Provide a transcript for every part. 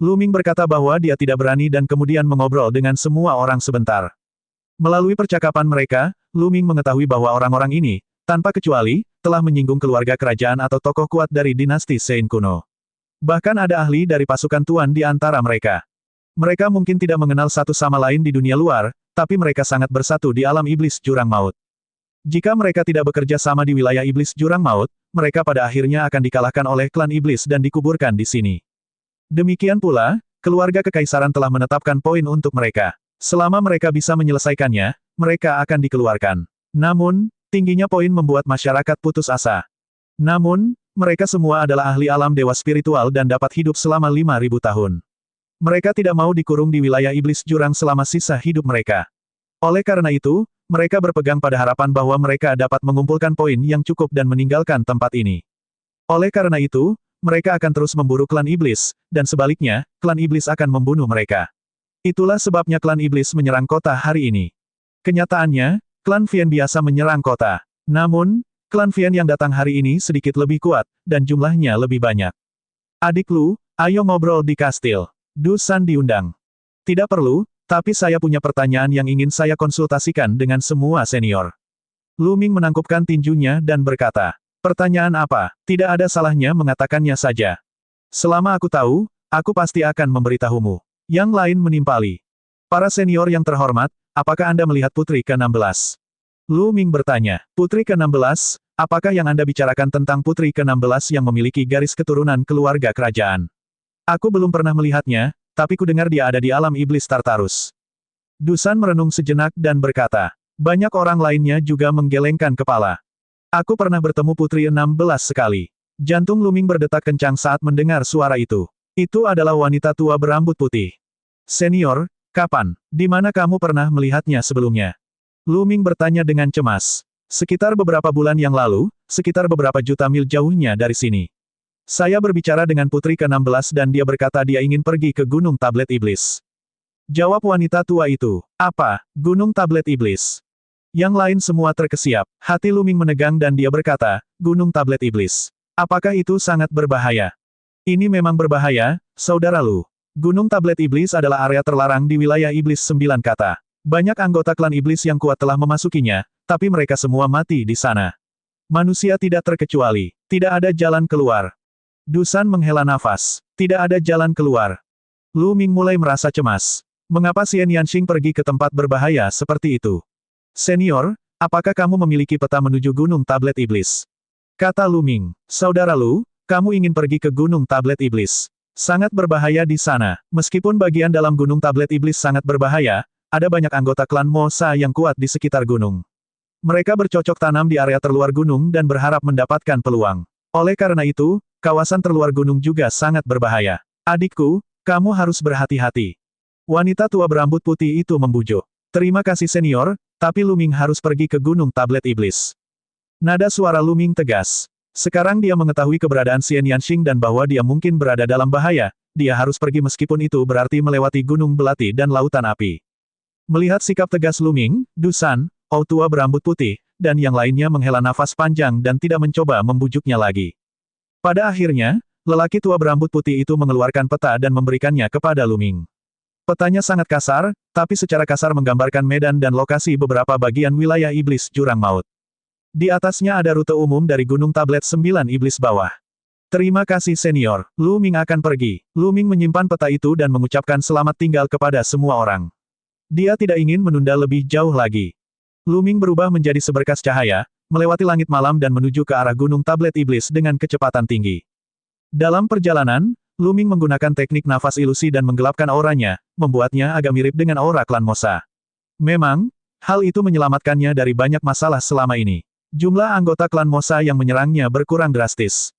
Lu Ming berkata bahwa dia tidak berani dan kemudian mengobrol dengan semua orang sebentar. Melalui percakapan mereka, Lu Ming mengetahui bahwa orang-orang ini, tanpa kecuali, telah menyinggung keluarga kerajaan atau tokoh kuat dari dinasti Sein kuno. Bahkan ada ahli dari pasukan Tuan di antara mereka. Mereka mungkin tidak mengenal satu sama lain di dunia luar, tapi mereka sangat bersatu di alam iblis jurang maut. Jika mereka tidak bekerja sama di wilayah iblis jurang maut, mereka pada akhirnya akan dikalahkan oleh klan iblis dan dikuburkan di sini. Demikian pula, keluarga kekaisaran telah menetapkan poin untuk mereka. Selama mereka bisa menyelesaikannya, mereka akan dikeluarkan. Namun, tingginya poin membuat masyarakat putus asa. Namun, mereka semua adalah ahli alam dewa spiritual dan dapat hidup selama 5.000 tahun. Mereka tidak mau dikurung di wilayah iblis jurang selama sisa hidup mereka. Oleh karena itu, mereka berpegang pada harapan bahwa mereka dapat mengumpulkan poin yang cukup dan meninggalkan tempat ini. Oleh karena itu, mereka akan terus memburu klan iblis, dan sebaliknya, klan iblis akan membunuh mereka. Itulah sebabnya klan iblis menyerang kota hari ini. Kenyataannya, klan Vian biasa menyerang kota. Namun, klan Vian yang datang hari ini sedikit lebih kuat, dan jumlahnya lebih banyak. Adik Lu, ayo ngobrol di kastil. Du San diundang. Tidak perlu, tapi saya punya pertanyaan yang ingin saya konsultasikan dengan semua senior. Lu Ming menangkupkan tinjunya dan berkata, pertanyaan apa? Tidak ada salahnya mengatakannya saja. Selama aku tahu, aku pasti akan memberitahumu. Yang lain menimpali. Para senior yang terhormat, apakah Anda melihat putri ke-16? Lu Ming bertanya, putri ke-16, apakah yang Anda bicarakan tentang putri ke-16 yang memiliki garis keturunan keluarga kerajaan? Aku belum pernah melihatnya, tapi kudengar dia ada di alam iblis Tartarus. Dusan merenung sejenak dan berkata, banyak orang lainnya juga menggelengkan kepala. Aku pernah bertemu putri 16 sekali. Jantung Lu Ming berdetak kencang saat mendengar suara itu. Itu adalah wanita tua berambut putih. Senior, kapan? Di mana kamu pernah melihatnya sebelumnya? Lu Ming bertanya dengan cemas. Sekitar beberapa bulan yang lalu, sekitar beberapa juta mil jauhnya dari sini. Saya berbicara dengan putri ke-16 dan dia berkata dia ingin pergi ke Gunung Tablet Iblis. Jawab wanita tua itu. Apa? Gunung Tablet Iblis? Yang lain semua terkesiap. Hati Lu Ming menegang dan dia berkata, Gunung Tablet Iblis. Apakah itu sangat berbahaya? Ini memang berbahaya, saudara Lu. Gunung Tablet Iblis adalah area terlarang di wilayah Iblis 9 kata. Banyak anggota klan iblis yang kuat telah memasukinya, tapi mereka semua mati di sana. Manusia tidak terkecuali. Tidak ada jalan keluar. Dusan menghela nafas. Tidak ada jalan keluar. Lu Ming mulai merasa cemas. Mengapa Xian Yanxing pergi ke tempat berbahaya seperti itu? Senior, apakah kamu memiliki peta menuju Gunung Tablet Iblis? Kata Lu Ming. Saudara Lu, kamu ingin pergi ke Gunung Tablet Iblis. Sangat berbahaya di sana. Meskipun bagian dalam Gunung Tablet Iblis sangat berbahaya, ada banyak anggota klan Mo Sa yang kuat di sekitar gunung. Mereka bercocok tanam di area terluar gunung dan berharap mendapatkan peluang. Oleh karena itu, kawasan terluar gunung juga sangat berbahaya. Adikku, kamu harus berhati-hati. Wanita tua berambut putih itu membujuk. Terima kasih senior, tapi Lu Ming harus pergi ke Gunung Tablet Iblis. Nada suara Lu Ming tegas. Sekarang dia mengetahui keberadaan Xian Yanxing dan bahwa dia mungkin berada dalam bahaya, dia harus pergi meskipun itu berarti melewati gunung belati dan lautan api. Melihat sikap tegas Lu Ming, Dusan, Oh tua berambut putih, dan yang lainnya menghela nafas panjang dan tidak mencoba membujuknya lagi. Pada akhirnya, lelaki tua berambut putih itu mengeluarkan peta dan memberikannya kepada Lu Ming. Petanya sangat kasar, tapi secara kasar menggambarkan medan dan lokasi beberapa bagian wilayah iblis jurang maut. Di atasnya ada rute umum dari Gunung Tablet 9 Iblis Bawah. Terima kasih senior, Lu Ming akan pergi. Lu Ming menyimpan peta itu dan mengucapkan selamat tinggal kepada semua orang. Dia tidak ingin menunda lebih jauh lagi. Lu Ming berubah menjadi seberkas cahaya, melewati langit malam dan menuju ke arah Gunung Tablet Iblis dengan kecepatan tinggi. Dalam perjalanan, Lu Ming menggunakan teknik nafas ilusi dan menggelapkan auranya, membuatnya agak mirip dengan aura klan Mo Sa. Memang, hal itu menyelamatkannya dari banyak masalah selama ini. Jumlah anggota klan Mo Sa yang menyerangnya berkurang drastis.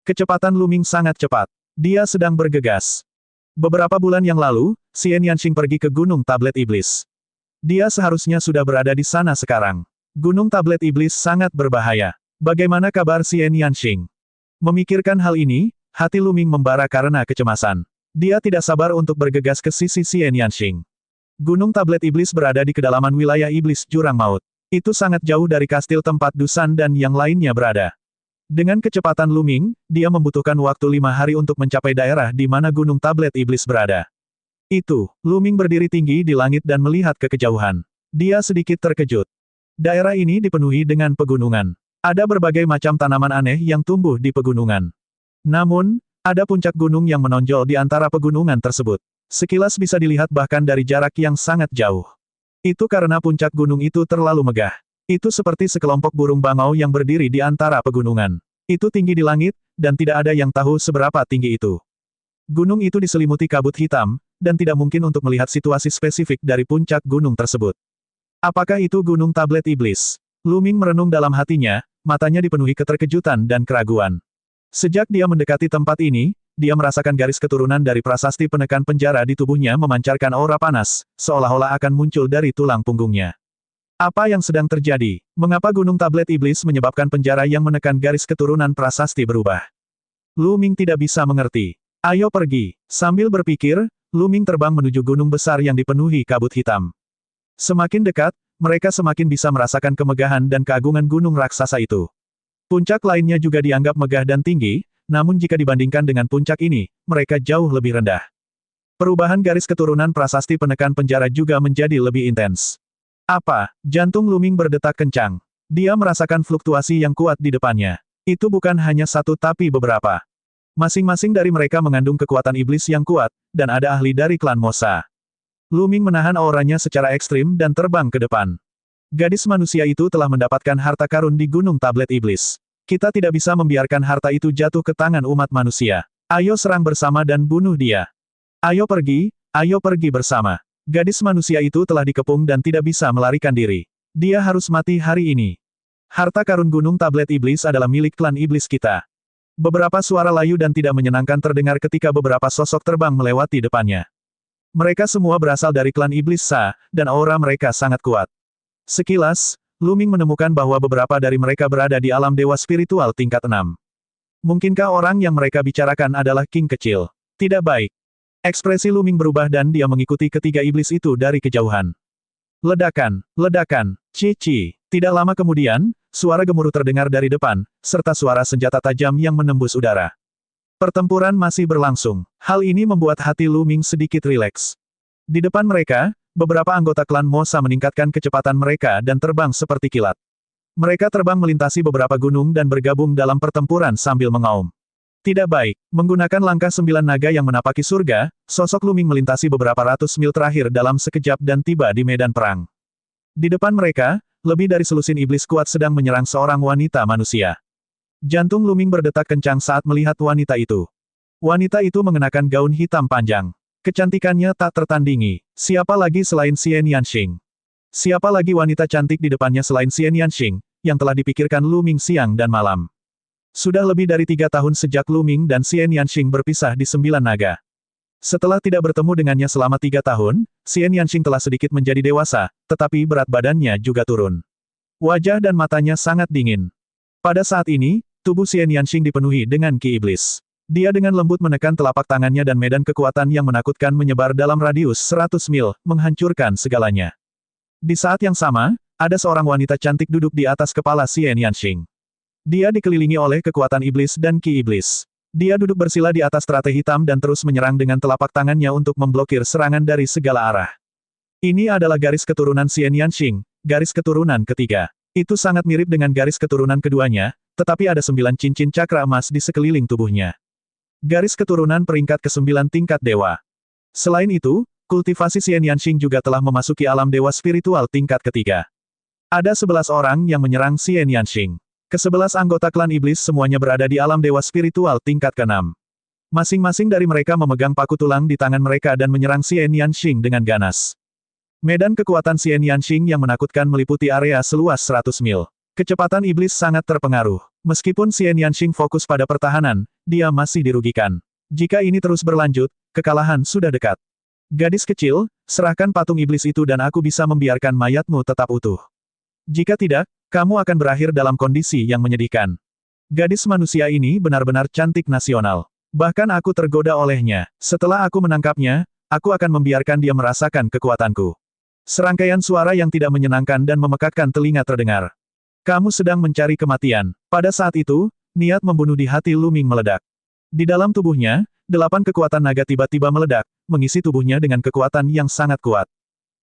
Kecepatan Lu Ming sangat cepat. Dia sedang bergegas. Beberapa bulan yang lalu, Xian Yanxing pergi ke Gunung Tablet Iblis. Dia seharusnya sudah berada di sana sekarang. Gunung Tablet Iblis sangat berbahaya. Bagaimana kabar Xian Yanxing? Memikirkan hal ini, hati Lu Ming membara karena kecemasan. Dia tidak sabar untuk bergegas ke sisi Xian Yanxing. Gunung Tablet Iblis berada di kedalaman wilayah iblis jurang maut. Itu sangat jauh dari kastil tempat Dusan dan yang lainnya berada. Dengan kecepatan Luming, dia membutuhkan waktu 5 hari untuk mencapai daerah di mana Gunung Tablet Iblis berada. Luming berdiri tinggi di langit dan melihat ke kejauhan. Dia sedikit terkejut. Daerah ini dipenuhi dengan pegunungan. Ada berbagai macam tanaman aneh yang tumbuh di pegunungan. Namun, ada puncak gunung yang menonjol di antara pegunungan tersebut. Sekilas bisa dilihat bahkan dari jarak yang sangat jauh. Itu karena puncak gunung itu terlalu megah. Itu seperti sekelompok burung bangau yang berdiri di antara pegunungan. Itu tinggi di langit, dan tidak ada yang tahu seberapa tinggi itu. Gunung itu diselimuti kabut hitam, dan tidak mungkin untuk melihat situasi spesifik dari puncak gunung tersebut. Apakah itu Gunung Tablet Iblis? Luming merenung dalam hatinya, matanya dipenuhi keterkejutan dan keraguan. Sejak dia mendekati tempat ini, dia merasakan garis keturunan dari prasasti penekan penjara di tubuhnya memancarkan aura panas, seolah-olah akan muncul dari tulang punggungnya. Apa yang sedang terjadi? Mengapa Gunung Tablet Iblis menyebabkan penjara yang menekan garis keturunan prasasti berubah? Luming tidak bisa mengerti. Ayo pergi. Sambil berpikir, Luming terbang menuju gunung besar yang dipenuhi kabut hitam. Semakin dekat, mereka semakin bisa merasakan kemegahan dan keagungan gunung raksasa itu. Puncak lainnya juga dianggap megah dan tinggi, namun jika dibandingkan dengan puncak ini, mereka jauh lebih rendah. Perubahan garis keturunan prasasti penekan penjara juga menjadi lebih intens. Apa? Jantung Luming berdetak kencang. Dia merasakan fluktuasi yang kuat di depannya. Itu bukan hanya satu tapi beberapa. Masing-masing dari mereka mengandung kekuatan iblis yang kuat, dan ada ahli dari klan Mosa. Luming menahan auranya secara ekstrim dan terbang ke depan. Gadis manusia itu telah mendapatkan harta karun di Gunung Tablet Iblis. Kita tidak bisa membiarkan harta itu jatuh ke tangan umat manusia. Ayo serang bersama dan bunuh dia. Ayo pergi bersama. Gadis manusia itu telah dikepung dan tidak bisa melarikan diri. Dia harus mati hari ini. Harta karun Gunung Tablet Iblis adalah milik klan iblis kita. Beberapa suara layu dan tidak menyenangkan terdengar ketika beberapa sosok terbang melewati depannya. Mereka semua berasal dari klan iblis Sa, dan aura mereka sangat kuat. Sekilas, Luming menemukan bahwa beberapa dari mereka berada di alam dewa spiritual tingkat 6. Mungkinkah orang yang mereka bicarakan adalah King kecil? Tidak baik. Ekspresi Luming berubah dan dia mengikuti ketiga iblis itu dari kejauhan. Ledakan, ledakan, cici. Tidak lama kemudian, suara gemuruh terdengar dari depan, serta suara senjata tajam yang menembus udara. Pertempuran masih berlangsung. Hal ini membuat hati Luming sedikit rileks. Di depan mereka, beberapa anggota klan Mosa meningkatkan kecepatan mereka dan terbang seperti kilat. Mereka terbang melintasi beberapa gunung dan bergabung dalam pertempuran sambil mengaum. Tidak baik. Menggunakan langkah 9 naga yang menapaki surga, sosok Luming melintasi beberapa ratus mil terakhir dalam sekejap dan tiba di medan perang. Di depan mereka, lebih dari selusin iblis kuat sedang menyerang seorang wanita manusia. Jantung Luming berdetak kencang saat melihat wanita itu. Wanita itu mengenakan gaun hitam panjang. Kecantikannya tak tertandingi. Siapa lagi selain Xian Yanxing? Siapa lagi wanita cantik di depannya selain Xian Yanxing, yang telah dipikirkan Luming siang dan malam? Sudah lebih dari 3 tahun sejak Luming dan Xian Yanxing berpisah di 9 naga. Setelah tidak bertemu dengannya selama 3 tahun, Xian Yanxing telah sedikit menjadi dewasa, tetapi berat badannya juga turun. Wajah dan matanya sangat dingin. Pada saat ini, tubuh Xian Yanxing dipenuhi dengan ki iblis. Dia dengan lembut menekan telapak tangannya dan medan kekuatan yang menakutkan menyebar dalam radius 100 mil, menghancurkan segalanya. Di saat yang sama, ada seorang wanita cantik duduk di atas kepala Xian Yanxing. Dia dikelilingi oleh kekuatan iblis dan ki iblis. Dia duduk bersila di atas teratai hitam dan terus menyerang dengan telapak tangannya untuk memblokir serangan dari segala arah. Ini adalah garis keturunan Xian Yanxing, garis keturunan ketiga. Itu sangat mirip dengan garis keturunan keduanya, tetapi ada 9 cincin cakra emas di sekeliling tubuhnya. Garis keturunan peringkat ke-9 tingkat dewa. Selain itu, kultivasi Xian Yanxing juga telah memasuki alam dewa spiritual tingkat ketiga. Ada 11 orang yang menyerang Xian Yanxing. Ke-11 anggota klan iblis semuanya berada di alam dewa spiritual tingkat ke-6. Masing-masing dari mereka memegang paku tulang di tangan mereka dan menyerang Xian Yanxing dengan ganas. Medan kekuatan Xian Yanxing yang menakutkan meliputi area seluas 100 mil. Kecepatan iblis sangat terpengaruh. Meskipun Xian Yanxing fokus pada pertahanan, dia masih dirugikan. Jika ini terus berlanjut, kekalahan sudah dekat. Gadis kecil, serahkan patung iblis itu dan aku bisa membiarkan mayatmu tetap utuh. Jika tidak, kamu akan berakhir dalam kondisi yang menyedihkan. Gadis manusia ini benar-benar cantik nasional. Bahkan aku tergoda olehnya. Setelah aku menangkapnya, aku akan membiarkan dia merasakan kekuatanku. Serangkaian suara yang tidak menyenangkan dan memekakkan telinga terdengar. Kamu sedang mencari kematian. Pada saat itu, Niat membunuh di hati Lu Ming meledak. Di dalam tubuhnya, 8 kekuatan naga tiba-tiba meledak, mengisi tubuhnya dengan kekuatan yang sangat kuat.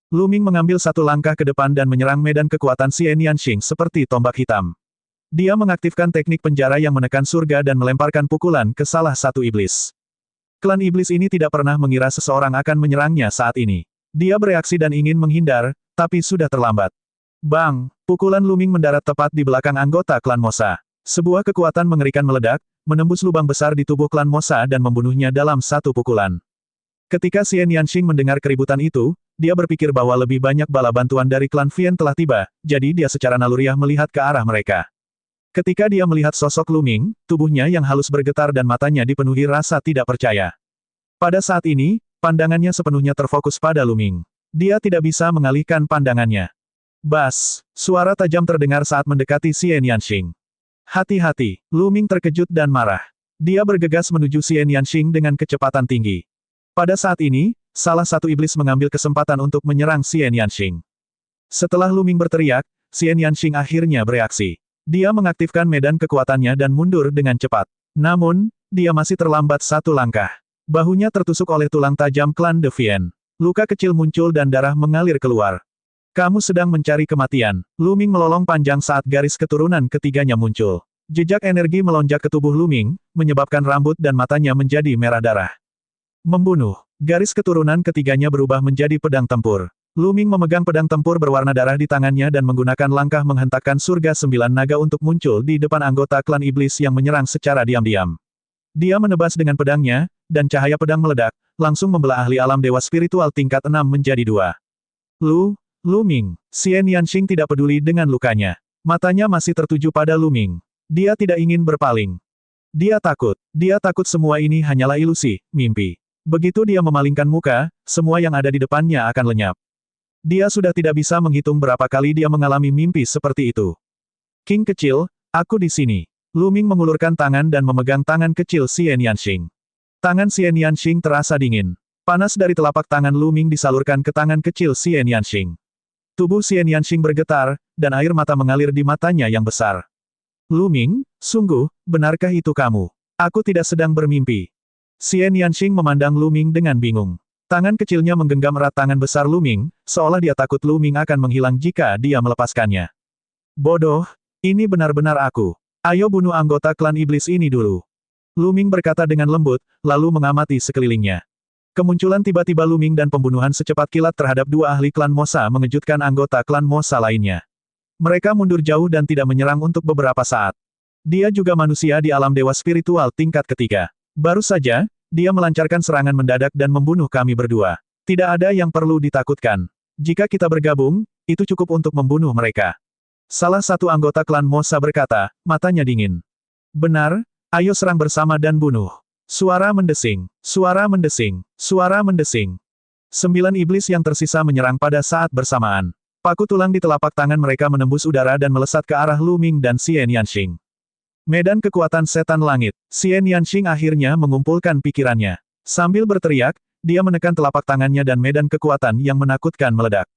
Lu Ming mengambil satu langkah ke depan dan menyerang medan kekuatan Xian Yanxing seperti tombak hitam. Dia mengaktifkan teknik penjara yang menekan surga dan melemparkan pukulan ke salah satu iblis. Klan iblis ini tidak pernah mengira seseorang akan menyerangnya saat ini. Dia bereaksi dan ingin menghindar, tapi sudah terlambat. Bang! Pukulan Lu Ming mendarat tepat di belakang anggota klan Mosa. Sebuah kekuatan mengerikan meledak, menembus lubang besar di tubuh klan Mosa dan membunuhnya dalam satu pukulan. Ketika Xian Yanxing mendengar keributan itu, dia berpikir bahwa lebih banyak bala bantuan dari klan Vian telah tiba, jadi dia secara naluriah melihat ke arah mereka. Ketika dia melihat sosok Lu Ming, tubuhnya yang halus bergetar dan matanya dipenuhi rasa tidak percaya. Pada saat ini, pandangannya sepenuhnya terfokus pada Lu Ming. Dia tidak bisa mengalihkan pandangannya. Bas! Suara tajam terdengar saat mendekati Xian Yanxing. Hati-hati, Lu Ming terkejut dan marah. Dia bergegas menuju Xian Yanxing dengan kecepatan tinggi. Pada saat ini, salah satu iblis mengambil kesempatan untuk menyerang Xian Yanxing. Setelah Lu Ming berteriak, Xian Yanxing akhirnya bereaksi. Dia mengaktifkan medan kekuatannya dan mundur dengan cepat. Namun, dia masih terlambat satu langkah. Bahunya tertusuk oleh tulang tajam klan The Vian. Luka kecil muncul dan darah mengalir keluar. Kamu sedang mencari kematian. Lu Ming melolong panjang saat garis keturunan ketiganya muncul. Jejak energi melonjak ke tubuh Lu Ming, menyebabkan rambut dan matanya menjadi merah darah. Membunuh. Garis keturunan ketiganya berubah menjadi pedang tempur. Lu Ming memegang pedang tempur berwarna darah di tangannya dan menggunakan langkah menghentakkan surga 9 naga untuk muncul di depan anggota klan iblis yang menyerang secara diam-diam. Dia menebas dengan pedangnya, dan cahaya pedang meledak, langsung membelah ahli alam dewa spiritual tingkat 6 menjadi 2. Lu Ming. Xian Yanxing tidak peduli dengan lukanya. Matanya masih tertuju pada Lu Ming. Dia tidak ingin berpaling. Dia takut semua ini hanyalah ilusi, mimpi. Begitu dia memalingkan muka, semua yang ada di depannya akan lenyap. Dia sudah tidak bisa menghitung berapa kali dia mengalami mimpi seperti itu. King kecil, aku di sini. Lu Ming mengulurkan tangan dan memegang tangan kecil Xian Yanxing. Tangan Xian Yanxing terasa dingin. Panas dari telapak tangan Lu Ming disalurkan ke tangan kecil Xian Yanxing. Tubuh Xian Yanxing bergetar, dan air mata mengalir di matanya yang besar. Lu Ming, sungguh, benarkah itu kamu? Aku tidak sedang bermimpi. Xian Yanxing memandang Lu Ming dengan bingung. Tangan kecilnya menggenggam erat tangan besar Lu Ming, seolah dia takut Lu Ming akan menghilang jika dia melepaskannya. Bodoh, ini benar-benar aku. Ayo bunuh anggota klan iblis ini dulu. Lu Ming berkata dengan lembut, lalu mengamati sekelilingnya. Kemunculan tiba-tiba Lu Ming dan pembunuhan secepat kilat terhadap 2 ahli klan Mosa mengejutkan anggota klan Mosa lainnya. Mereka mundur jauh dan tidak menyerang untuk beberapa saat. Dia juga manusia di alam dewa spiritual tingkat ketiga. Baru saja, dia melancarkan serangan mendadak dan membunuh kami berdua. Tidak ada yang perlu ditakutkan. Jika kita bergabung, itu cukup untuk membunuh mereka. Salah satu anggota klan Mosa berkata, matanya dingin. Benar, ayo serang bersama dan bunuh. Suara mendesing, suara mendesing, suara mendesing. 9 iblis yang tersisa menyerang pada saat bersamaan. Paku tulang di telapak tangan mereka menembus udara dan melesat ke arah Lu Ming dan Xian Yanxing. Medan kekuatan setan langit. Xian Yanxing akhirnya mengumpulkan pikirannya. Sambil berteriak, dia menekan telapak tangannya dan medan kekuatan yang menakutkan meledak.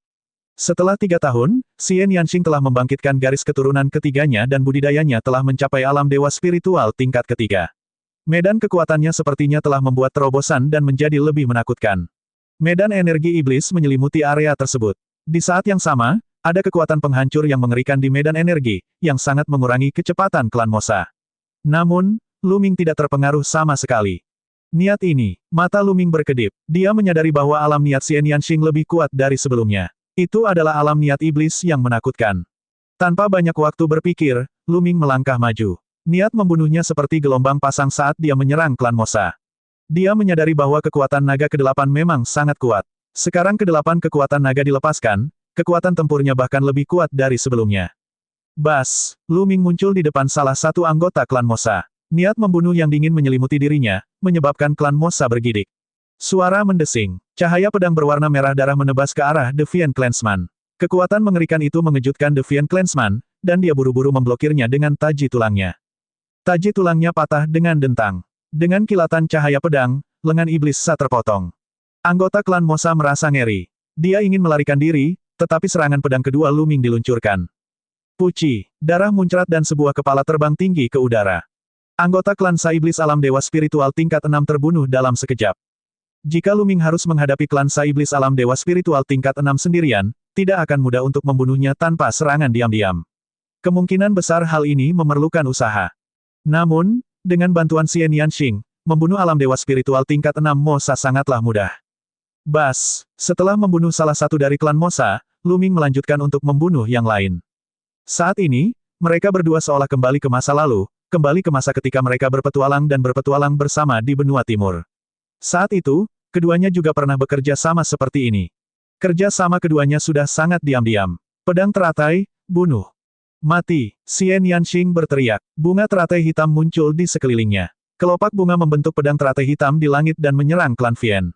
Setelah 3 tahun, Xian Yanxing telah membangkitkan garis keturunan ketiganya dan budidayanya telah mencapai alam dewa spiritual tingkat ketiga. Medan kekuatannya sepertinya telah membuat terobosan dan menjadi lebih menakutkan. Medan energi iblis menyelimuti area tersebut. Di saat yang sama, ada kekuatan penghancur yang mengerikan di medan energi, yang sangat mengurangi kecepatan klan Mosa. Namun, Lu Ming tidak terpengaruh sama sekali. Niat ini, mata Lu Ming berkedip. Dia menyadari bahwa alam niat Xian Yanxing lebih kuat dari sebelumnya. Itu adalah alam niat iblis yang menakutkan. Tanpa banyak waktu berpikir, Lu Ming melangkah maju. Niat membunuhnya seperti gelombang pasang saat dia menyerang klan Mosa. Dia menyadari bahwa kekuatan naga ke-8 memang sangat kuat. Sekarang ke-8 kekuatan naga dilepaskan, kekuatan tempurnya bahkan lebih kuat dari sebelumnya. Bas! Lu Ming muncul di depan salah satu anggota klan Mosa. Niat membunuh yang dingin menyelimuti dirinya, menyebabkan klan Mosa bergidik. Suara mendesing. Cahaya pedang berwarna merah darah menebas ke arah The Vian Clansman. Kekuatan mengerikan itu mengejutkan The Vian Clansman, dan dia buru-buru memblokirnya dengan taji tulangnya. Taji tulangnya patah dengan dentang. Dengan kilatan cahaya pedang, lengan iblis Sa terpotong. Anggota klan Mosa merasa ngeri. Dia ingin melarikan diri, tetapi serangan pedang kedua Lu Ming diluncurkan. Puci, darah muncrat dan sebuah kepala terbang tinggi ke udara. Anggota klan Sa Iblis Alam Dewa Spiritual tingkat 6 terbunuh dalam sekejap. Jika Luming harus menghadapi klan Sa Iblis Alam Dewa Spiritual tingkat 6 sendirian, tidak akan mudah untuk membunuhnya tanpa serangan diam-diam. Kemungkinan besar hal ini memerlukan usaha. Namun, dengan bantuan Xian Yanxing, membunuh alam dewa spiritual tingkat 6 Mosa sangatlah mudah. Bas, setelah membunuh salah satu dari klan Mosa, Luming melanjutkan untuk membunuh yang lain. Saat ini, mereka berdua seolah kembali ke masa lalu, kembali ke masa ketika mereka berpetualang dan berpetualang bersama di benua timur. Saat itu, keduanya juga pernah bekerja sama seperti ini. Kerja sama keduanya sudah sangat diam-diam. Pedang teratai, bunuh. Mati, Xian Yanxing berteriak. Bunga teratai hitam muncul di sekelilingnya. Kelopak bunga membentuk pedang teratai hitam di langit dan menyerang klan Vian.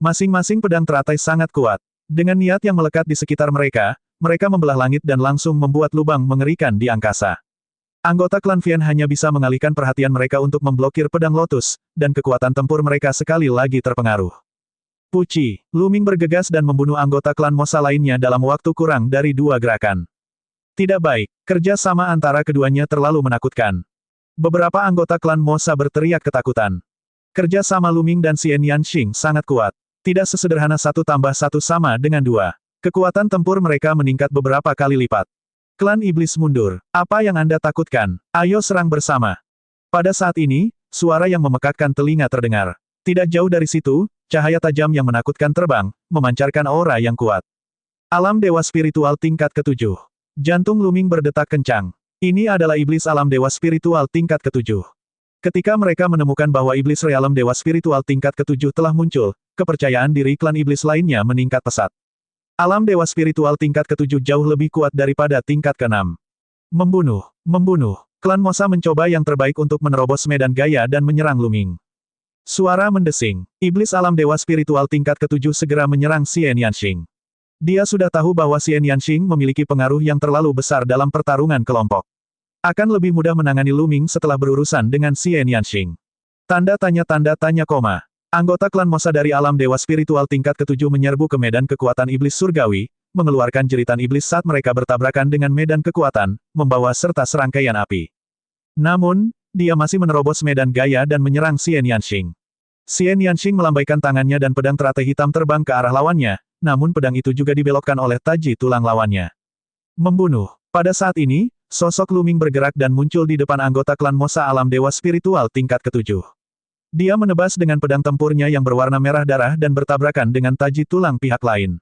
Masing-masing pedang teratai sangat kuat. Dengan niat yang melekat di sekitar mereka, mereka membelah langit dan langsung membuat lubang mengerikan di angkasa. Anggota klan Vian hanya bisa mengalihkan perhatian mereka untuk memblokir pedang lotus, dan kekuatan tempur mereka sekali lagi terpengaruh. Puci, Luming bergegas dan membunuh anggota klan Mosa lainnya dalam waktu kurang dari 2 gerakan. Tidak baik, kerja sama antara keduanya terlalu menakutkan. Beberapa anggota klan Mosa berteriak ketakutan. Kerja sama Luming dan Xian Yanxing sangat kuat. Tidak sesederhana 1 tambah 1 sama dengan 2. Kekuatan tempur mereka meningkat beberapa kali lipat. Klan Iblis mundur. Apa yang Anda takutkan? Ayo serang bersama. Pada saat ini, suara yang memekakkan telinga terdengar. Tidak jauh dari situ, cahaya tajam yang menakutkan terbang, memancarkan aura yang kuat. Alam Dewa Spiritual tingkat ke-7. Jantung Luming berdetak kencang. Ini adalah Iblis Alam Dewa Spiritual tingkat ke-7. Ketika mereka menemukan bahwa Iblis Realem Dewa Spiritual tingkat ke-7 telah muncul, kepercayaan diri klan Iblis lainnya meningkat pesat. Alam Dewa Spiritual tingkat ke-7 jauh lebih kuat daripada tingkat ke-6. Membunuh. Klan Mosa mencoba yang terbaik untuk menerobos medan gaya dan menyerang Luming. Suara mendesing. Iblis Alam Dewa Spiritual tingkat ke-7 segera menyerang Xian Yanxing. Dia sudah tahu bahwa Xian Yanxing memiliki pengaruh yang terlalu besar dalam pertarungan kelompok. Akan lebih mudah menangani Luming setelah berurusan dengan Xian Yanxing. Tanda tanya koma. Anggota klan Mosa dari alam dewa spiritual tingkat ke-7 menyerbu ke medan kekuatan iblis surgawi, mengeluarkan jeritan iblis saat mereka bertabrakan dengan medan kekuatan, membawa serta serangkaian api. Namun, dia masih menerobos medan gaya dan menyerang Xian Yanxing. Xian Yanxing melambaikan tangannya dan pedang teratai hitam terbang ke arah lawannya, namun pedang itu juga dibelokkan oleh taji tulang lawannya. Membunuh. Pada saat ini, sosok Luming bergerak dan muncul di depan anggota klan Mosa alam dewa spiritual tingkat ke-7. Dia menebas dengan pedang tempurnya yang berwarna merah darah dan bertabrakan dengan taji tulang pihak lain.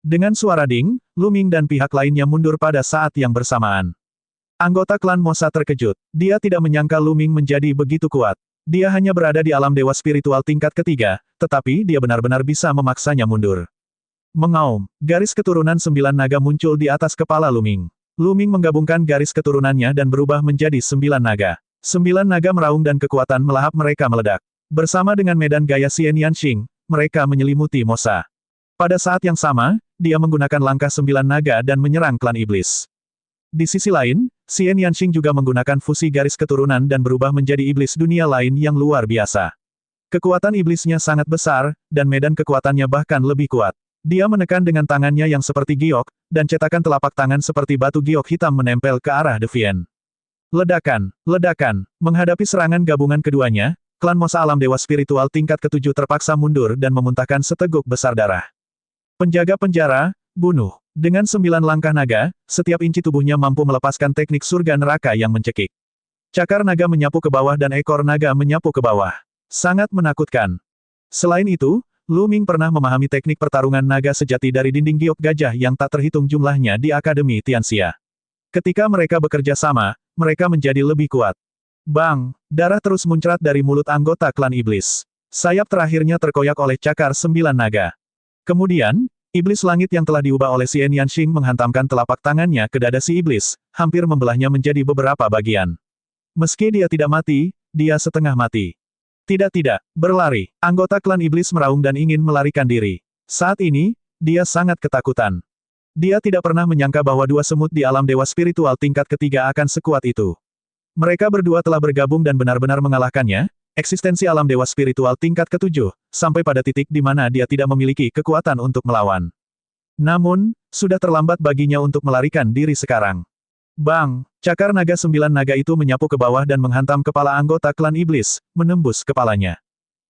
Dengan suara ding, Luming dan pihak lainnya mundur pada saat yang bersamaan. Anggota klan Mosa terkejut. Dia tidak menyangka Luming menjadi begitu kuat. Dia hanya berada di alam dewa spiritual tingkat ketiga, tetapi dia benar-benar bisa memaksanya mundur. Mengaum, garis keturunan 9 naga muncul di atas kepala Luming. Luming menggabungkan garis keturunannya dan berubah menjadi 9 naga. 9 naga meraung dan kekuatan melahap mereka meledak. Bersama dengan medan gaya Xian Yanxing, mereka menyelimuti Mosa. Pada saat yang sama, dia menggunakan langkah 9 naga dan menyerang klan iblis. Di sisi lain, Xian Yanxing juga menggunakan fusi garis keturunan dan berubah menjadi iblis dunia lain yang luar biasa. Kekuatan iblisnya sangat besar, dan medan kekuatannya bahkan lebih kuat. Dia menekan dengan tangannya yang seperti giok, dan cetakan telapak tangan seperti batu giok hitam menempel ke arah Devian. Ledakan. Menghadapi serangan gabungan keduanya, klan Mosa alam dewa spiritual tingkat ke-7 terpaksa mundur dan memuntahkan seteguk besar darah. Penjaga penjara, bunuh. Dengan 9 langkah naga, setiap inci tubuhnya mampu melepaskan teknik surga neraka yang mencekik. Cakar naga menyapu ke bawah dan ekor naga menyapu ke bawah. Sangat menakutkan. Selain itu, Luming pernah memahami teknik pertarungan naga sejati dari dinding giok gajah yang tak terhitung jumlahnya di Akademi Tianxia. Ketika mereka bekerja sama, mereka menjadi lebih kuat. Bang! Darah terus muncrat dari mulut anggota klan iblis. Sayap terakhirnya terkoyak oleh cakar 9 naga. Kemudian, iblis langit yang telah diubah oleh Xian Yanxing menghantamkan telapak tangannya ke dada si iblis, hampir membelahnya menjadi beberapa bagian. Meski dia tidak mati, dia setengah mati. Tidak, berlari. Anggota klan iblis meraung dan ingin melarikan diri. Saat ini, dia sangat ketakutan. Dia tidak pernah menyangka bahwa 2 semut di alam dewa spiritual tingkat ketiga akan sekuat itu. Mereka berdua telah bergabung dan benar-benar mengalahkannya, eksistensi alam dewa spiritual tingkat ke-7, sampai pada titik di mana dia tidak memiliki kekuatan untuk melawan. Namun, sudah terlambat baginya untuk melarikan diri sekarang. Bang! Cakar naga 9 naga itu menyapu ke bawah dan menghantam kepala anggota klan iblis, menembus kepalanya.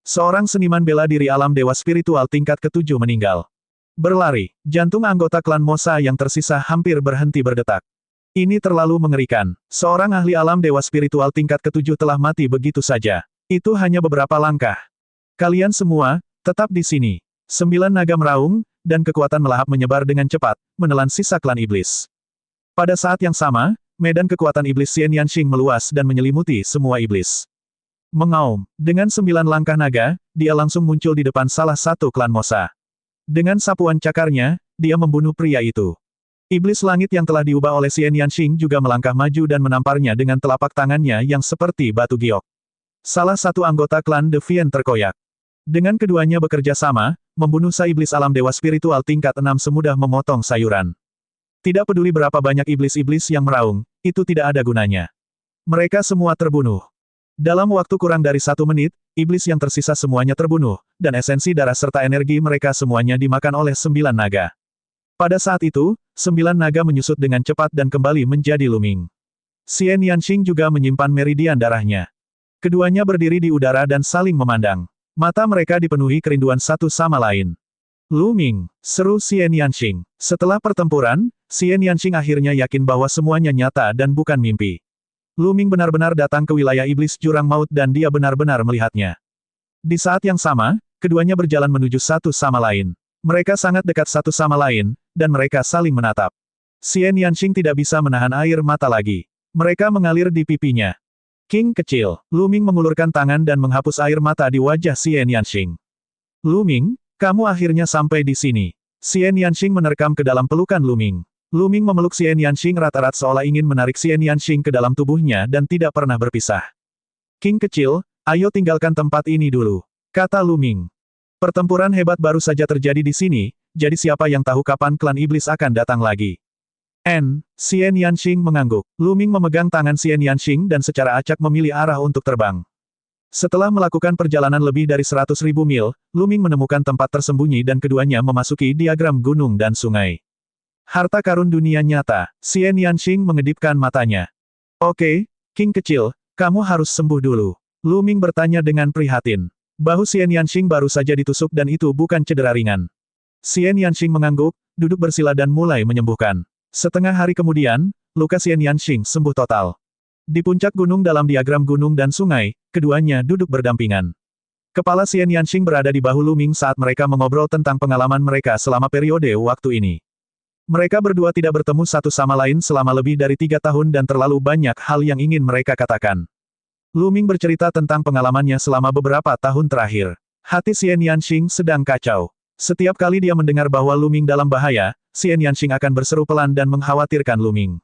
Seorang seniman bela diri alam dewa spiritual tingkat ke-7 meninggal. Berlari, jantung anggota klan Mosa yang tersisa hampir berhenti berdetak. Ini terlalu mengerikan. Seorang ahli alam dewa spiritual tingkat ke-7 telah mati begitu saja. Itu hanya beberapa langkah. Kalian semua, tetap di sini. 9 naga meraung, dan kekuatan melahap menyebar dengan cepat, menelan sisa klan iblis. Pada saat yang sama, medan kekuatan iblis Xian Yanxing meluas dan menyelimuti semua iblis. Mengaum, dengan 9 langkah naga, dia langsung muncul di depan salah satu klan Mosa. Dengan sapuan cakarnya, dia membunuh pria itu. Iblis langit yang telah diubah oleh Xian Yanxing juga melangkah maju dan menamparnya dengan telapak tangannya yang seperti batu giok. Salah satu anggota klan Deviant terkoyak. Dengan keduanya bekerja sama, membunuh iblis alam dewa spiritual tingkat 6 semudah memotong sayuran. Tidak peduli berapa banyak iblis-iblis yang meraung, itu tidak ada gunanya. Mereka semua terbunuh. Dalam waktu kurang dari 1 menit, iblis yang tersisa semuanya terbunuh, dan esensi darah serta energi mereka semuanya dimakan oleh 9 naga. Pada saat itu, 9 naga menyusut dengan cepat dan kembali menjadi Luming. Xian Yanxing juga menyimpan meridian darahnya. Keduanya berdiri di udara dan saling memandang. Mata mereka dipenuhi kerinduan satu sama lain. Luming, seru Xian Yanxing. Setelah pertempuran, Xian Yanxing akhirnya yakin bahwa semuanya nyata dan bukan mimpi. Luming benar-benar datang ke wilayah iblis jurang maut dan dia benar-benar melihatnya. Di saat yang sama, keduanya berjalan menuju satu sama lain. Mereka sangat dekat satu sama lain, dan mereka saling menatap. Xian Yanxing tidak bisa menahan air mata lagi. Mereka mengalir di pipinya. King kecil, Luming mengulurkan tangan dan menghapus air mata di wajah Xian Yanxing. Luming, kamu akhirnya sampai di sini. Xian Yanxing menerkam ke dalam pelukan Luming. Luming memeluk Xian Yanxing rata-rata seolah ingin menarik Xian Yanxing ke dalam tubuhnya dan tidak pernah berpisah. King kecil, ayo tinggalkan tempat ini dulu, kata Luming. Pertempuran hebat baru saja terjadi di sini, jadi siapa yang tahu kapan klan iblis akan datang lagi. Xian Yanxing mengangguk. Luming memegang tangan Xian Yanxing dan secara acak memilih arah untuk terbang. Setelah melakukan perjalanan lebih dari 100.000 mil, Luming menemukan tempat tersembunyi dan keduanya memasuki diagram gunung dan sungai. Harta karun dunia nyata, Xian Yanxing mengedipkan matanya. Oke, King kecil, kamu harus sembuh dulu. Luming bertanya dengan prihatin. Bahu Xian Yanxing baru saja ditusuk dan itu bukan cedera ringan. Xian Yanxing mengangguk, duduk bersila dan mulai menyembuhkan. Setengah hari kemudian, luka Xian Yanxing sembuh total. Di puncak gunung dalam diagram gunung dan sungai, keduanya duduk berdampingan. Kepala Xian Yanxing berada di bahu Luming saat mereka mengobrol tentang pengalaman mereka selama periode waktu ini. Mereka berdua tidak bertemu satu sama lain selama lebih dari 3 tahun dan terlalu banyak hal yang ingin mereka katakan. Luming bercerita tentang pengalamannya selama beberapa tahun terakhir. Hati Xian Yanxing sedang kacau. Setiap kali dia mendengar bahwa Luming dalam bahaya, Xian Yanxing akan berseru pelan dan mengkhawatirkan Luming.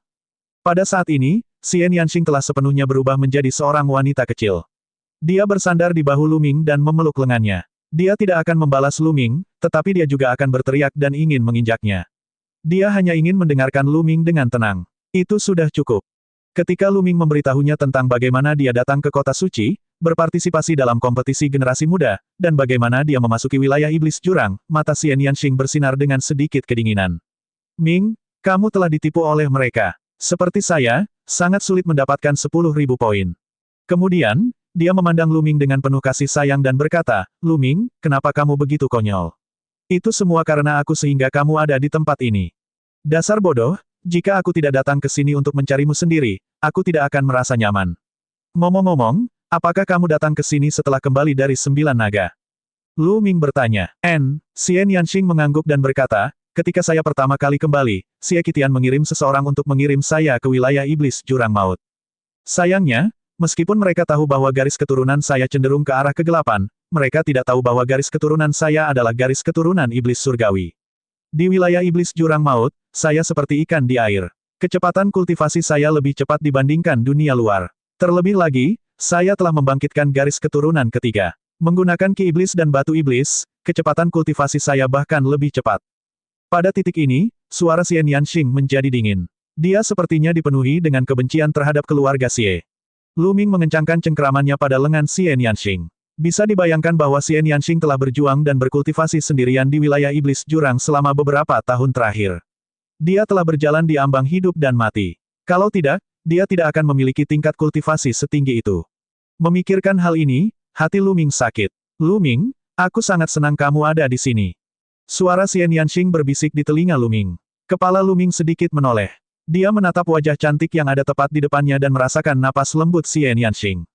Pada saat ini, Xian Yanxing telah sepenuhnya berubah menjadi seorang wanita kecil. Dia bersandar di bahu Luming dan memeluk lengannya. Dia tidak akan membalas Luming, tetapi dia juga akan berteriak dan ingin menginjaknya. Dia hanya ingin mendengarkan Luming dengan tenang. Itu sudah cukup. Ketika Luming memberitahunya tentang bagaimana dia datang ke kota suci, berpartisipasi dalam kompetisi generasi muda, dan bagaimana dia memasuki wilayah iblis jurang, mata Xian Yanxing bersinar dengan sedikit kedinginan. Ming, kamu telah ditipu oleh mereka. Seperti saya, sangat sulit mendapatkan 10.000 poin. Kemudian, dia memandang Luming dengan penuh kasih sayang dan berkata, Luming, kenapa kamu begitu konyol? Itu semua karena aku sehingga kamu ada di tempat ini. Dasar bodoh, jika aku tidak datang ke sini untuk mencarimu sendiri, aku tidak akan merasa nyaman. Ngomong-ngomong, apakah kamu datang ke sini setelah kembali dari 9 naga? Luming bertanya. Xian Yanxing mengangguk dan berkata, ketika saya pertama kali kembali, Xie Qitian mengirim seseorang untuk mengirim saya ke wilayah iblis jurang maut. Sayangnya, meskipun mereka tahu bahwa garis keturunan saya cenderung ke arah kegelapan, mereka tidak tahu bahwa garis keturunan saya adalah garis keturunan iblis surgawi. Di wilayah iblis jurang maut, saya seperti ikan di air. Kecepatan kultivasi saya lebih cepat dibandingkan dunia luar. Terlebih lagi, saya telah membangkitkan garis keturunan ketiga. Menggunakan ki iblis dan batu iblis, kecepatan kultivasi saya bahkan lebih cepat. Pada titik ini, suara Xian Yanxing menjadi dingin. Dia sepertinya dipenuhi dengan kebencian terhadap keluarga Xie. Luming mengencangkan cengkeramannya pada lengan Xian Yanxing. Bisa dibayangkan bahwa Xian Yanxing telah berjuang dan berkultivasi sendirian di wilayah iblis jurang selama beberapa tahun terakhir. Dia telah berjalan di ambang hidup dan mati. Kalau tidak, dia tidak akan memiliki tingkat kultivasi setinggi itu. Memikirkan hal ini, hati Lu Ming sakit. Lu Ming, aku sangat senang kamu ada di sini. Suara Xian Yanxing berbisik di telinga Lu Ming. Kepala Lu Ming sedikit menoleh. Dia menatap wajah cantik yang ada tepat di depannya dan merasakan napas lembut Xian Yanxing.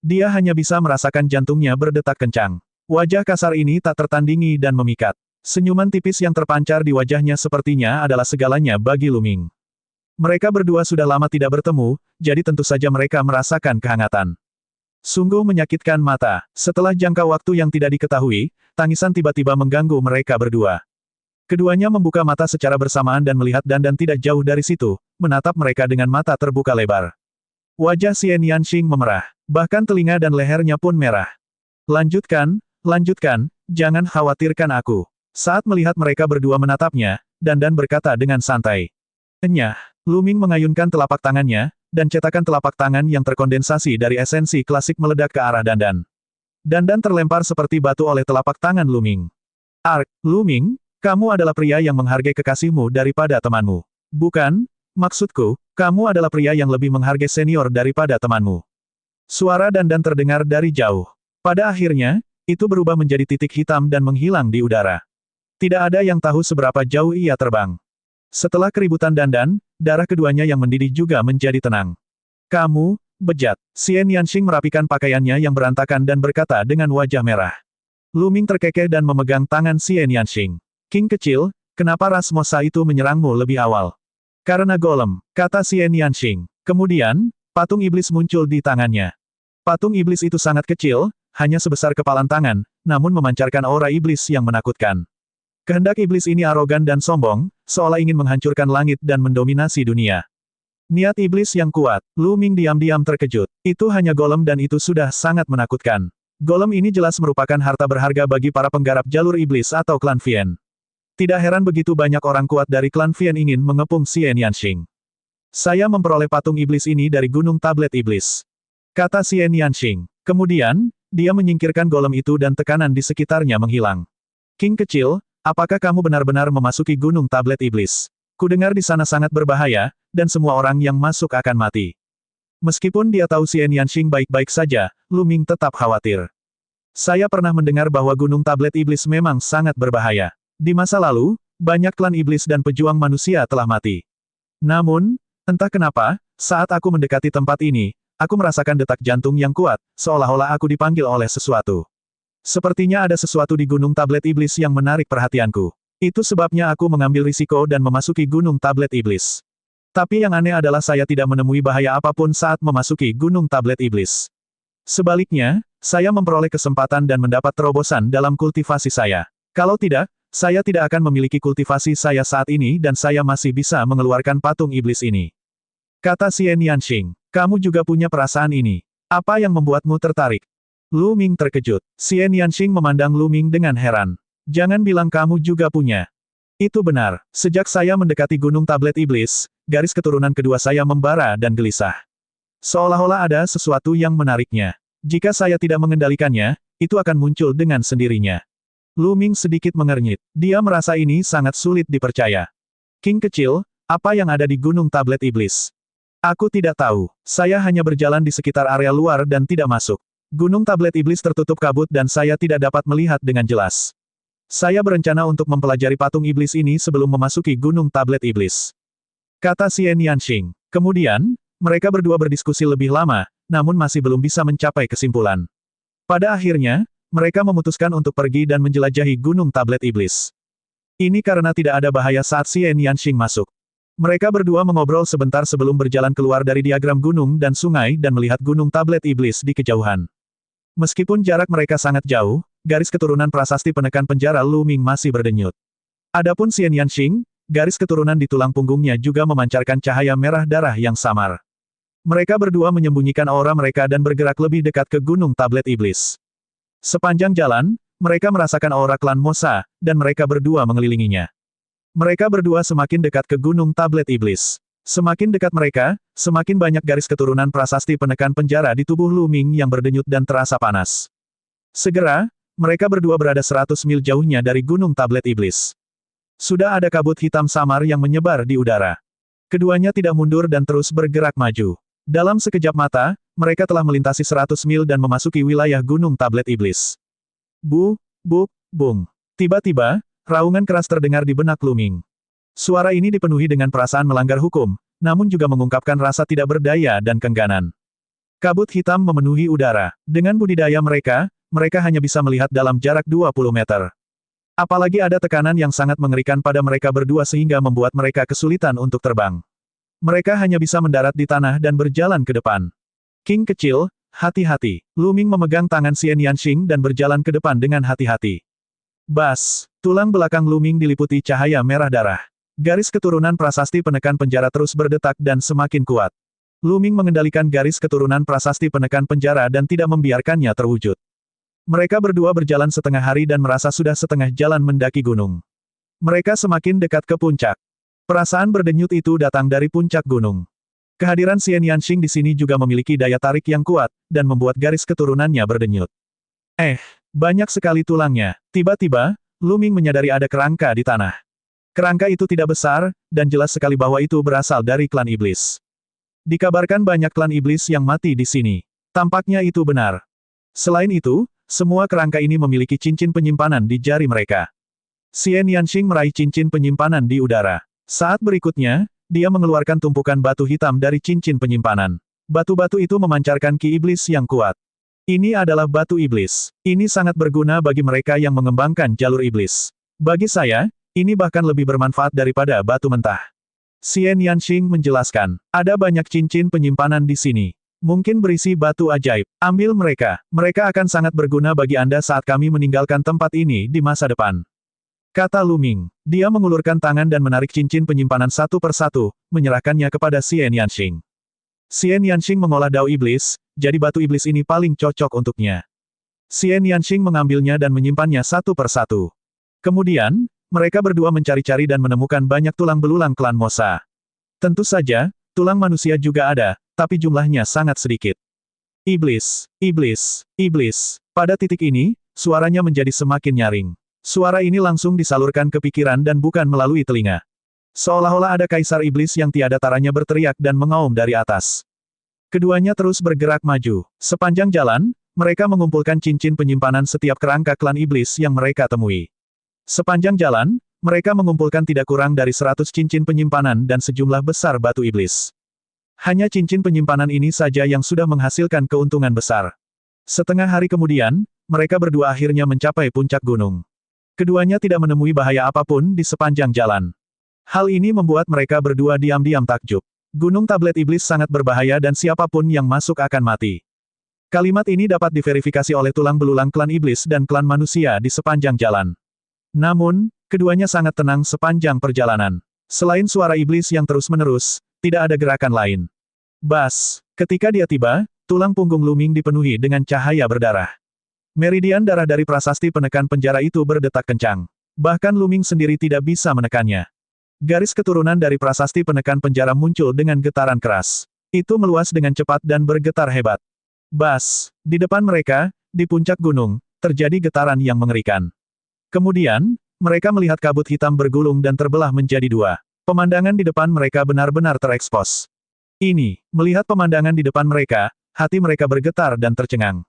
Dia hanya bisa merasakan jantungnya berdetak kencang. Wajah kasar ini tak tertandingi dan memikat. Senyuman tipis yang terpancar di wajahnya sepertinya adalah segalanya bagi Lu Ming. Mereka berdua sudah lama tidak bertemu, jadi tentu saja mereka merasakan kehangatan. Sungguh menyakitkan mata. Setelah jangka waktu yang tidak diketahui, tangisan tiba-tiba mengganggu mereka berdua. Keduanya membuka mata secara bersamaan dan melihat Dandan tidak jauh dari situ, menatap mereka dengan mata terbuka lebar. Wajah Xian Yanxing memerah. Bahkan telinga dan lehernya pun merah. Lanjutkan, jangan khawatirkan aku. Saat melihat mereka berdua menatapnya, Dandan berkata dengan santai. Enyah, Lu Ming mengayunkan telapak tangannya, dan cetakan telapak tangan yang terkondensasi dari esensi klasik meledak ke arah Dandan. Dandan terlempar seperti batu oleh telapak tangan Lu Ming. Lu Ming, kamu adalah pria yang menghargai kekasihmu daripada temanmu. Bukan, maksudku, kamu adalah pria yang lebih menghargai senior daripada temanmu. Suara Dandan terdengar dari jauh. Pada akhirnya, itu berubah menjadi titik hitam dan menghilang di udara. Tidak ada yang tahu seberapa jauh ia terbang. Setelah keributan Dandan, darah keduanya yang mendidih juga menjadi tenang. Kamu, bejat. Xian Yanxing merapikan pakaiannya yang berantakan dan berkata dengan wajah merah. Lu Ming terkekeh dan memegang tangan Xian Yanxing. King kecil, kenapa ras Mosa itu menyerangmu lebih awal? Karena golem, kata Xian Yanxing. Kemudian, patung iblis muncul di tangannya. Patung iblis itu sangat kecil, hanya sebesar kepalan tangan, namun memancarkan aura iblis yang menakutkan. Kehendak iblis ini arogan dan sombong, seolah ingin menghancurkan langit dan mendominasi dunia. Niat iblis yang kuat. Lu Ming diam-diam terkejut. Itu hanya golem dan itu sudah sangat menakutkan. Golem ini jelas merupakan harta berharga bagi para penggarap jalur iblis atau klan Vian. Tidak heran begitu banyak orang kuat dari klan Vian ingin mengepung Xian Yanxing. Saya memperoleh patung iblis ini dari Gunung Tablet Iblis. Kata Xian Yanxing. Kemudian, dia menyingkirkan golem itu dan tekanan di sekitarnya menghilang. King kecil, apakah kamu benar-benar memasuki Gunung Tablet Iblis? Kudengar di sana sangat berbahaya, dan semua orang yang masuk akan mati. Meskipun dia tahu Xian Yanxing baik-baik saja, Lu Ming tetap khawatir. Saya pernah mendengar bahwa Gunung Tablet Iblis memang sangat berbahaya. Di masa lalu, banyak klan iblis dan pejuang manusia telah mati. Namun, entah kenapa, saat aku mendekati tempat ini, aku merasakan detak jantung yang kuat, seolah-olah aku dipanggil oleh sesuatu. Sepertinya ada sesuatu di Gunung Tablet Iblis yang menarik perhatianku. Itu sebabnya aku mengambil risiko dan memasuki Gunung Tablet Iblis. Tapi yang aneh adalah saya tidak menemui bahaya apapun saat memasuki Gunung Tablet Iblis. Sebaliknya, saya memperoleh kesempatan dan mendapat terobosan dalam kultivasi saya. Kalau tidak, saya tidak akan memiliki kultivasi saya saat ini dan saya masih bisa mengeluarkan patung iblis ini. Kata Xian Yanxing, kamu juga punya perasaan ini. Apa yang membuatmu tertarik? Lu Ming terkejut. Xian Yanxing memandang Lu Ming dengan heran. Jangan bilang kamu juga punya. Itu benar. Sejak saya mendekati Gunung Tablet Iblis, garis keturunan kedua saya membara dan gelisah. Seolah-olah ada sesuatu yang menariknya. Jika saya tidak mengendalikannya, itu akan muncul dengan sendirinya. Lu Ming sedikit mengernyit. Dia merasa ini sangat sulit dipercaya. King kecil, apa yang ada di Gunung Tablet Iblis? Aku tidak tahu. Saya hanya berjalan di sekitar area luar dan tidak masuk. Gunung Tablet Iblis tertutup kabut dan saya tidak dapat melihat dengan jelas. Saya berencana untuk mempelajari patung iblis ini sebelum memasuki Gunung Tablet Iblis. Kata Xian Yanxing. Kemudian, mereka berdua berdiskusi lebih lama, namun masih belum bisa mencapai kesimpulan. Pada akhirnya, mereka memutuskan untuk pergi dan menjelajahi Gunung Tablet Iblis. Ini karena tidak ada bahaya saat Xian Yanxing masuk. Mereka berdua mengobrol sebentar sebelum berjalan keluar dari diagram gunung dan sungai dan melihat Gunung Tablet Iblis di kejauhan. Meskipun jarak mereka sangat jauh, garis keturunan prasasti penekan penjara Lu Ming masih berdenyut. Adapun Xian Yanxing, garis keturunan di tulang punggungnya juga memancarkan cahaya merah darah yang samar. Mereka berdua menyembunyikan aura mereka dan bergerak lebih dekat ke Gunung Tablet Iblis. Sepanjang jalan, mereka merasakan aura klan Mosa, dan mereka berdua mengelilinginya. Mereka berdua semakin dekat ke Gunung Tablet Iblis. Semakin dekat mereka, semakin banyak garis keturunan prasasti penekan penjara di tubuh Lu Ming yang berdenyut dan terasa panas. Segera, mereka berdua berada 100 mil jauhnya dari Gunung Tablet Iblis. Sudah ada kabut hitam samar yang menyebar di udara. Keduanya tidak mundur dan terus bergerak maju. Dalam sekejap mata, mereka telah melintasi 100 mil dan memasuki wilayah Gunung Tablet Iblis. Bung. Tiba-tiba, raungan keras terdengar di benak Lu Ming. Suara ini dipenuhi dengan perasaan melanggar hukum, namun juga mengungkapkan rasa tidak berdaya dan kengganan. Kabut hitam memenuhi udara. Dengan budidaya mereka, mereka hanya bisa melihat dalam jarak 20 meter. Apalagi ada tekanan yang sangat mengerikan pada mereka berdua sehingga membuat mereka kesulitan untuk terbang. Mereka hanya bisa mendarat di tanah dan berjalan ke depan. King kecil, hati-hati. Lu Ming memegang tangan Xian Yanxing dan berjalan ke depan dengan hati-hati. Bas, tulang belakang Lu Ming diliputi cahaya merah darah. Garis keturunan prasasti penekan penjara terus berdetak dan semakin kuat. Lu Ming mengendalikan garis keturunan prasasti penekan penjara dan tidak membiarkannya terwujud. Mereka berdua berjalan setengah hari dan merasa sudah setengah jalan mendaki gunung. Mereka semakin dekat ke puncak. Perasaan berdenyut itu datang dari puncak gunung. Kehadiran Xian Yanxing di sini juga memiliki daya tarik yang kuat, dan membuat garis keturunannya berdenyut. Banyak sekali tulangnya. Tiba-tiba, Lu Ming menyadari ada kerangka di tanah. Kerangka itu tidak besar, dan jelas sekali bahwa itu berasal dari klan iblis. Dikabarkan banyak klan iblis yang mati di sini. Tampaknya itu benar. Selain itu, semua kerangka ini memiliki cincin penyimpanan di jari mereka. Xian Yanxing meraih cincin penyimpanan di udara. Saat berikutnya, dia mengeluarkan tumpukan batu hitam dari cincin penyimpanan. Batu-batu itu memancarkan ki iblis yang kuat. Ini adalah batu iblis. Ini sangat berguna bagi mereka yang mengembangkan jalur iblis. Bagi saya, ini bahkan lebih bermanfaat daripada batu mentah. Xian Yanxing menjelaskan, ada banyak cincin penyimpanan di sini. Mungkin berisi batu ajaib. Ambil mereka. Mereka akan sangat berguna bagi Anda saat kami meninggalkan tempat ini di masa depan. Kata Lu Ming. Dia mengulurkan tangan dan menarik cincin penyimpanan satu persatu, menyerahkannya kepada Xian Yanxing. Xian Yanxing mengolah dao iblis, jadi batu iblis ini paling cocok untuknya. Xian Yanxing mengambilnya dan menyimpannya satu persatu. Kemudian, mereka berdua mencari-cari dan menemukan banyak tulang belulang klan Mosa. Tentu saja, tulang manusia juga ada, tapi jumlahnya sangat sedikit. Iblis. Pada titik ini, suaranya menjadi semakin nyaring. Suara ini langsung disalurkan ke pikiran dan bukan melalui telinga. Seolah-olah ada kaisar iblis yang tiada taranya berteriak dan mengaum dari atas. Keduanya terus bergerak maju. Sepanjang jalan, mereka mengumpulkan cincin penyimpanan setiap kerangka klan iblis yang mereka temui. Sepanjang jalan, mereka mengumpulkan tidak kurang dari 100 cincin penyimpanan dan sejumlah besar batu iblis. Hanya cincin penyimpanan ini saja yang sudah menghasilkan keuntungan besar. Setengah hari kemudian, mereka berdua akhirnya mencapai puncak gunung. Keduanya tidak menemui bahaya apapun di sepanjang jalan. Hal ini membuat mereka berdua diam-diam takjub. Gunung Tablet Iblis sangat berbahaya dan siapapun yang masuk akan mati. Kalimat ini dapat diverifikasi oleh tulang belulang klan iblis dan klan manusia di sepanjang jalan. Namun, keduanya sangat tenang sepanjang perjalanan. Selain suara iblis yang terus-menerus, tidak ada gerakan lain. Bas. Ketika dia tiba, tulang punggung Lu Ming dipenuhi dengan cahaya berdarah. Meridian darah dari prasasti penekan penjara itu berdetak kencang. Bahkan Lu Ming sendiri tidak bisa menekannya. Garis keturunan dari prasasti penekan penjara muncul dengan getaran keras. Itu meluas dengan cepat dan bergetar hebat. Bas. Di depan mereka, di puncak gunung, terjadi getaran yang mengerikan. Kemudian, mereka melihat kabut hitam bergulung dan terbelah menjadi dua. Pemandangan di depan mereka benar-benar terekspos. Melihat pemandangan di depan mereka, hati mereka bergetar dan tercengang.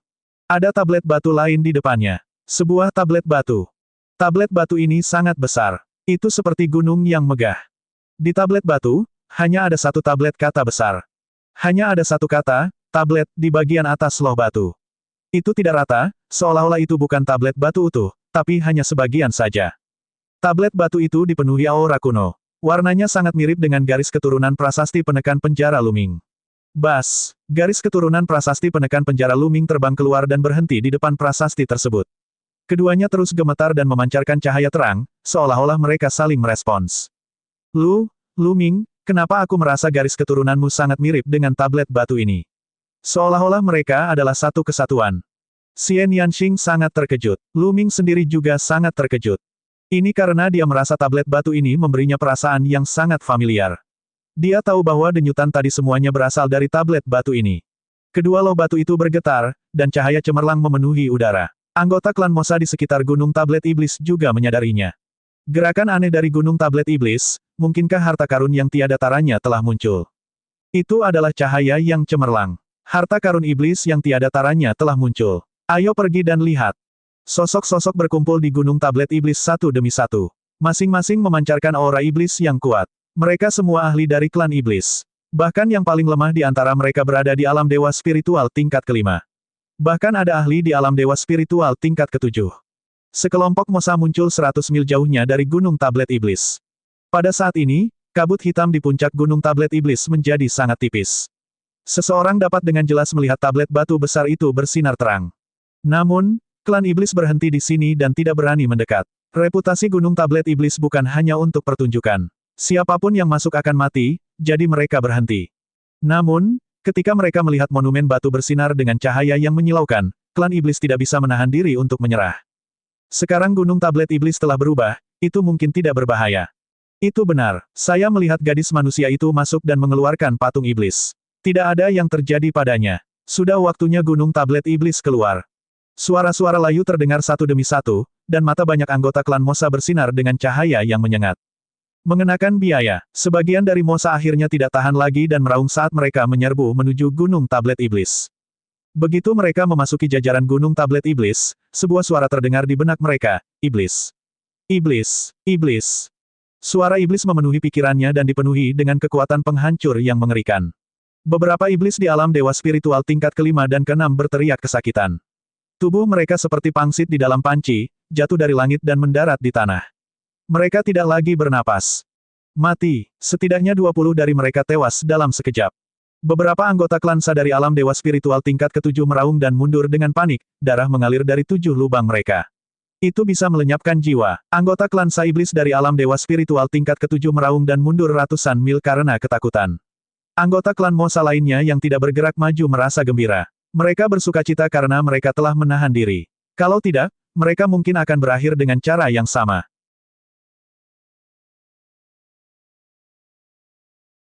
Ada tablet batu lain di depannya. Sebuah tablet batu. Tablet batu ini sangat besar. Itu seperti gunung yang megah. Di tablet batu, hanya ada satu tablet kata besar. Hanya ada satu kata, tablet, di bagian atas loh batu. Itu tidak rata, seolah-olah itu bukan tablet batu utuh, tapi hanya sebagian saja. Tablet batu itu dipenuhi aura kuno. Warnanya sangat mirip dengan garis keturunan prasasti penekan penjara Lu Ming. Bas. Garis keturunan prasasti penekan penjara Lu Ming terbang keluar dan berhenti di depan prasasti tersebut. Keduanya terus gemetar dan memancarkan cahaya terang, seolah-olah mereka saling merespons. Lu Ming, kenapa aku merasa garis keturunanmu sangat mirip dengan tablet batu ini? Seolah-olah mereka adalah satu kesatuan. Xian Yanxing sangat terkejut. Lu Ming sendiri juga sangat terkejut. Ini karena dia merasa tablet batu ini memberinya perasaan yang sangat familiar. Dia tahu bahwa denyutan tadi semuanya berasal dari tablet batu ini. Kedua loh batu itu bergetar, dan cahaya cemerlang memenuhi udara. Anggota klan Mosa di sekitar Gunung Tablet Iblis juga menyadarinya. Gerakan aneh dari Gunung Tablet Iblis, mungkinkah harta karun yang tiada taranya telah muncul? Itu adalah cahaya yang cemerlang. Harta karun iblis yang tiada taranya telah muncul. Ayo pergi dan lihat. Sosok-sosok berkumpul di Gunung Tablet Iblis satu demi satu. Masing-masing memancarkan aura iblis yang kuat. Mereka semua ahli dari klan iblis. Bahkan yang paling lemah di antara mereka berada di alam dewa spiritual tingkat kelima. Bahkan ada ahli di alam dewa spiritual tingkat ketujuh. Sekelompok Mosa muncul 100 mil jauhnya dari Gunung Tablet Iblis. Pada saat ini, kabut hitam di puncak Gunung Tablet Iblis menjadi sangat tipis. Seseorang dapat dengan jelas melihat tablet batu besar itu bersinar terang. Namun, klan iblis berhenti di sini dan tidak berani mendekat. Reputasi Gunung Tablet Iblis bukan hanya untuk pertunjukan. Siapapun yang masuk akan mati, jadi mereka berhenti. Namun, ketika mereka melihat monumen batu bersinar dengan cahaya yang menyilaukan, klan iblis tidak bisa menahan diri untuk menyerah. Sekarang Gunung Tablet Iblis telah berubah, itu mungkin tidak berbahaya. Itu benar, saya melihat gadis manusia itu masuk dan mengeluarkan patung iblis. Tidak ada yang terjadi padanya. Sudah waktunya Gunung Tablet Iblis keluar. Suara-suara layu terdengar satu demi satu, dan mata banyak anggota klan Mosa bersinar dengan cahaya yang menyengat. Mengenakan biaya, sebagian dari Mosa akhirnya tidak tahan lagi dan meraung saat mereka menyerbu menuju Gunung Tablet Iblis. Begitu mereka memasuki jajaran Gunung Tablet Iblis, sebuah suara terdengar di benak mereka, Iblis. Iblis, Iblis. Suara iblis memenuhi pikirannya dan dipenuhi dengan kekuatan penghancur yang mengerikan. Beberapa iblis di alam dewa spiritual tingkat kelima dan keenam berteriak kesakitan. Tubuh mereka seperti pangsit di dalam panci, jatuh dari langit dan mendarat di tanah. Mereka tidak lagi bernapas. Mati, setidaknya 20 dari mereka tewas dalam sekejap. Beberapa anggota klan Sa dari alam dewa spiritual tingkat ketujuh meraung dan mundur dengan panik, darah mengalir dari 7 lubang mereka. Itu bisa melenyapkan jiwa. Anggota klan Sa iblis dari alam dewa spiritual tingkat ketujuh meraung dan mundur ratusan mil karena ketakutan. Anggota klan Mosa lainnya yang tidak bergerak maju merasa gembira. Mereka bersukacita karena mereka telah menahan diri. Kalau tidak, mereka mungkin akan berakhir dengan cara yang sama.